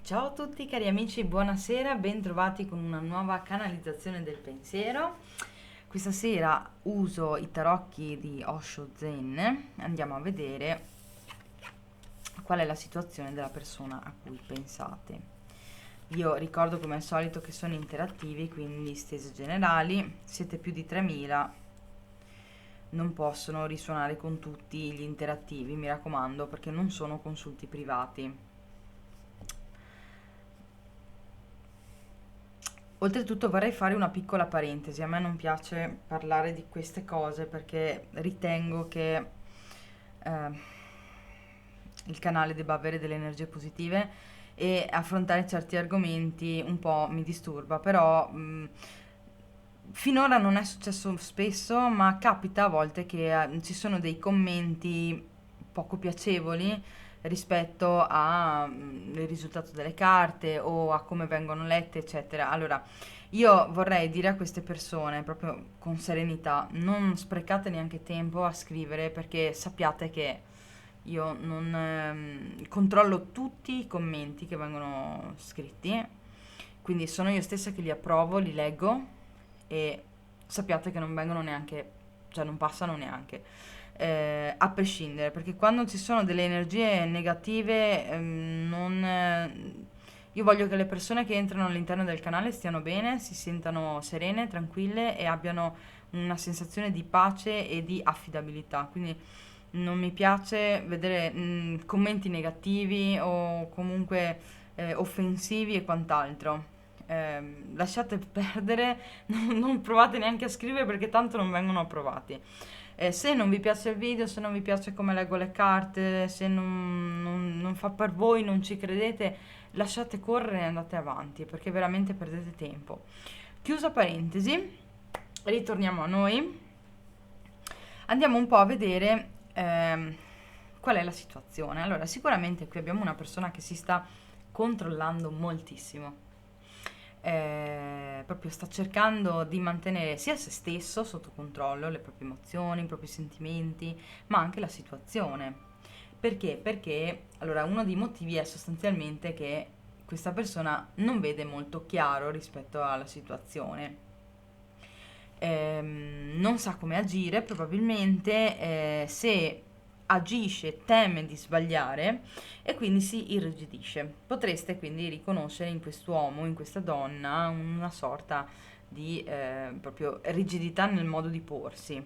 Ciao a tutti cari amici, buonasera, bentrovati con una nuova canalizzazione del pensiero. Questa sera uso i tarocchi di Osho Zen. Andiamo a vedere qual è la situazione della persona a cui pensate. Io ricordo come al solito che sono interattivi, quindi stese generali, siete più di 3000, non possono risuonare con tutti gli interattivi, mi raccomando, perché non sono consulti privati. Oltretutto vorrei fare una piccola parentesi, a me non piace parlare di queste cose perché ritengo che eh, il canale debba avere delle energie positive e affrontare certi argomenti un po' mi disturba, però finora non è successo spesso, ma capita a volte che ci sono dei commenti poco piacevoli rispetto al risultato delle carte o a come vengono lette, eccetera. Allora, io vorrei dire a queste persone, proprio con serenità, non sprecate neanche tempo a scrivere perché sappiate che io non controllo tutti i commenti che vengono scritti, quindi sono io stessa che li approvo, li leggo e sappiate che non vengono neanche, cioè non passano neanche, a prescindere, perché quando ci sono delle energie negative, non, io voglio che le persone che entrano all'interno del canale stiano bene, si sentano serene, tranquille e abbiano una sensazione di pace e di affidabilità. Quindi non mi piace vedere commenti negativi o comunque offensivi e quant'altro. Lasciate perdere, non provate neanche a scrivere perché tanto non vengono approvati. Se non vi piace il video, se non vi piace come leggo le carte, se non fa per voi, non ci credete, lasciate correre e andate avanti perché veramente perdete tempo. Chiusa parentesi, ritorniamo a noi. Andiamo un po' a vedere qual è la situazione. Allora, sicuramente qui abbiamo una persona che si sta controllando moltissimo. Proprio sta cercando di mantenere sia se stesso sotto controllo, le proprie emozioni, i propri sentimenti, ma anche la situazione. Perché? Perché allora uno dei motivi è sostanzialmente che questa persona non vede molto chiaro rispetto alla situazione. Non sa come agire, probabilmente se agisce teme di sbagliare e quindi si irrigidisce. Potreste quindi riconoscere in quest'uomo, in questa donna, una sorta di proprio rigidità nel modo di porsi,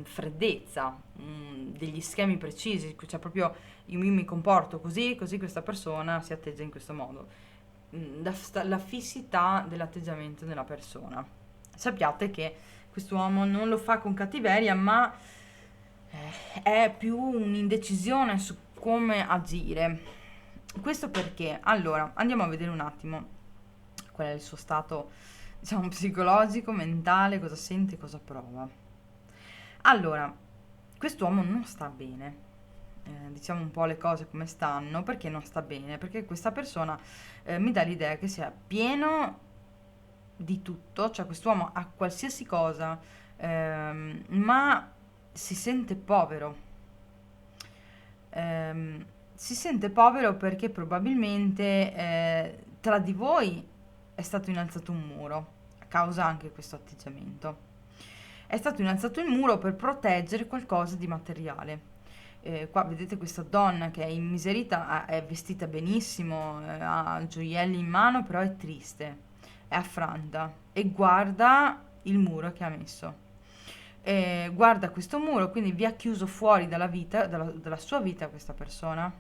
freddezza, degli schemi precisi, cioè proprio io mi comporto così, così questa persona si atteggia in questo modo. La fissità dell'atteggiamento della persona. Sappiate che quest'uomo non lo fa con cattiveria, ma è più un'indecisione su come agire. Questo perché? Allora, andiamo a vedere un attimo qual è il suo stato, diciamo, psicologico, mentale, cosa sente, cosa prova. Allora, quest'uomo non sta bene. Diciamo un po' le cose come stanno, perché non sta bene? Perché questa persona mi dà l'idea che sia pieno di tutto, cioè quest'uomo ha qualsiasi cosa, ma si sente povero. Si sente povero perché probabilmente tra di voi è stato innalzato un muro, a causa anche di questo atteggiamento. È stato innalzato il muro per proteggere qualcosa di materiale. Qua vedete questa donna che è immiserita, è vestita benissimo, ha gioielli in mano, però è triste, è affranta e guarda il muro che ha messo. Guarda questo muro, quindi vi ha chiuso fuori dalla vita, dalla sua vita questa persona.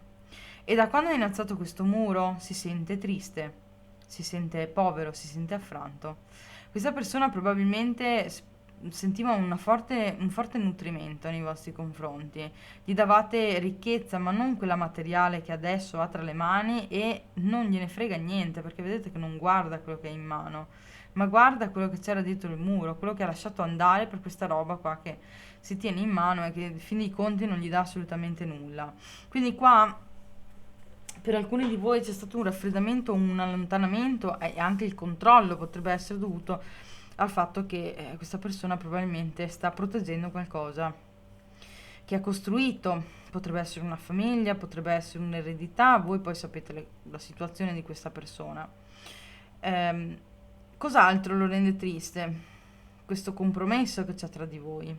E da quando ha innalzato questo muro si sente triste, si sente povero, si sente affranto. Questa persona probabilmente sentiva un forte nutrimento nei vostri confronti. Gli davate ricchezza, ma non quella materiale che adesso ha tra le mani e non gliene frega niente, perché vedete che non guarda quello che ha in mano, ma guarda quello che c'era dietro il muro, quello che ha lasciato andare per questa roba qua che si tiene in mano e che in fin dei conti non gli dà assolutamente nulla. Quindi qua per alcuni di voi c'è stato un raffreddamento, un allontanamento e anche il controllo potrebbe essere dovuto al fatto che questa persona probabilmente sta proteggendo qualcosa. che ha costruito, potrebbe essere una famiglia, potrebbe essere un'eredità, voi poi sapete la situazione di questa persona. Ehm, Cos'altro lo rende triste? Questo compromesso che c'è tra di voi.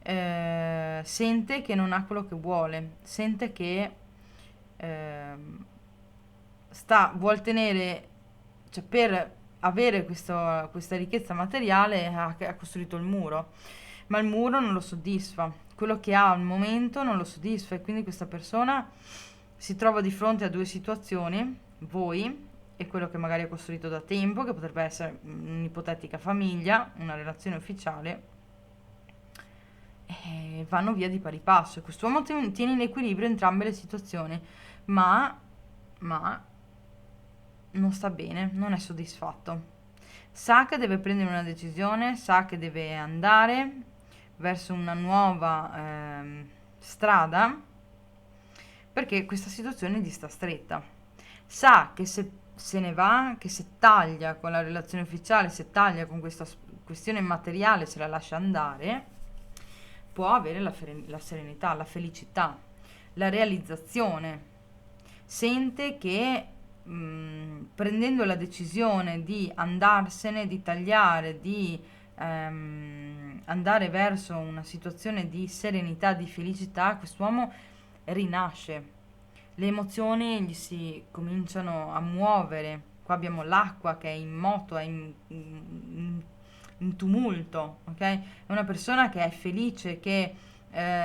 Sente che non ha quello che vuole, sente che ehm, vuol tenere, cioè per avere questa ricchezza materiale ha costruito il muro, ma il muro non lo soddisfa, quello che ha al momento non lo soddisfa e quindi questa persona si trova di fronte a due situazioni, voi e quello che magari ha costruito da tempo, che potrebbe essere un'ipotetica famiglia, una relazione ufficiale, e vanno via di pari passo. E quest'uomo tiene in equilibrio entrambe le situazioni, ma, ma non sta bene, non è soddisfatto. Sa che deve prendere una decisione, sa che deve andare verso una nuova strada perché questa situazione gli sta stretta. Sa che se ne va, che se taglia con la relazione ufficiale, se taglia con questa questione materiale, se la lascia andare, può avere la serenità, la felicità, la realizzazione. Sente che prendendo la decisione di andarsene, di tagliare, di andare verso una situazione di serenità, di felicità, quest'uomo rinasce. Le emozioni gli si cominciano a muovere. Qua abbiamo l'acqua che è in moto, è in tumulto, ok? È una persona che è felice, che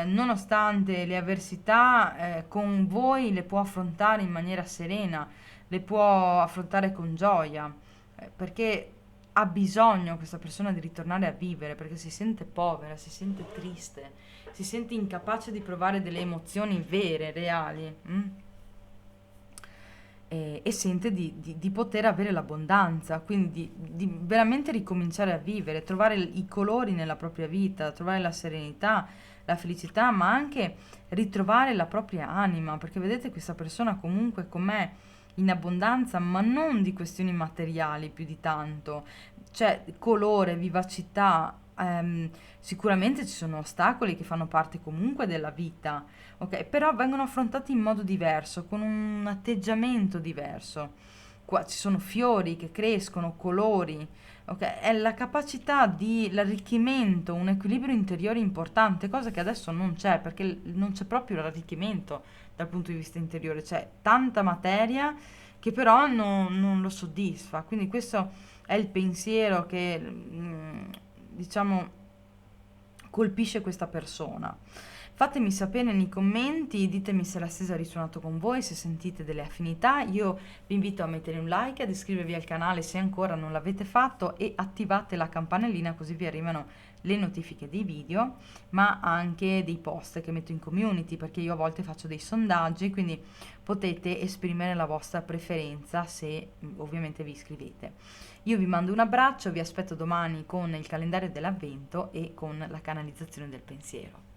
nonostante le avversità con voi le può affrontare in maniera serena, le può affrontare con gioia, perché ha bisogno questa persona di ritornare a vivere, perché si sente povera, si sente triste, si sente incapace di provare delle emozioni vere, reali. E sente di poter avere l'abbondanza, quindi di veramente ricominciare a vivere, trovare i colori nella propria vita, trovare la serenità, la felicità, ma anche ritrovare la propria anima, perché vedete questa persona comunque com'è in abbondanza, ma non di questioni materiali più di tanto, cioè colore, vivacità, sicuramente ci sono ostacoli che fanno parte comunque della vita, ok? Però vengono affrontati in modo diverso, con un atteggiamento diverso. Qua ci sono fiori che crescono, colori, ok? È la capacità di l'arricchimento, un equilibrio interiore importante, cosa che adesso non c'è, perché non c'è proprio l'arricchimento dal punto di vista interiore, c'è tanta materia che però non lo soddisfa. Quindi questo è il pensiero che, diciamo, colpisce questa persona. Fatemi sapere nei commenti, ditemi se la stessa ha risuonato con voi, se sentite delle affinità. Io vi invito a mettere un like, ad iscrivervi al canale se ancora non l'avete fatto e attivate la campanellina così vi arrivano le notifiche dei video, ma anche dei post che metto in community, perché io a volte faccio dei sondaggi, quindi potete esprimere la vostra preferenza se ovviamente vi iscrivete. Io vi mando un abbraccio, vi aspetto domani con il calendario dell'avvento e con la canalizzazione del pensiero.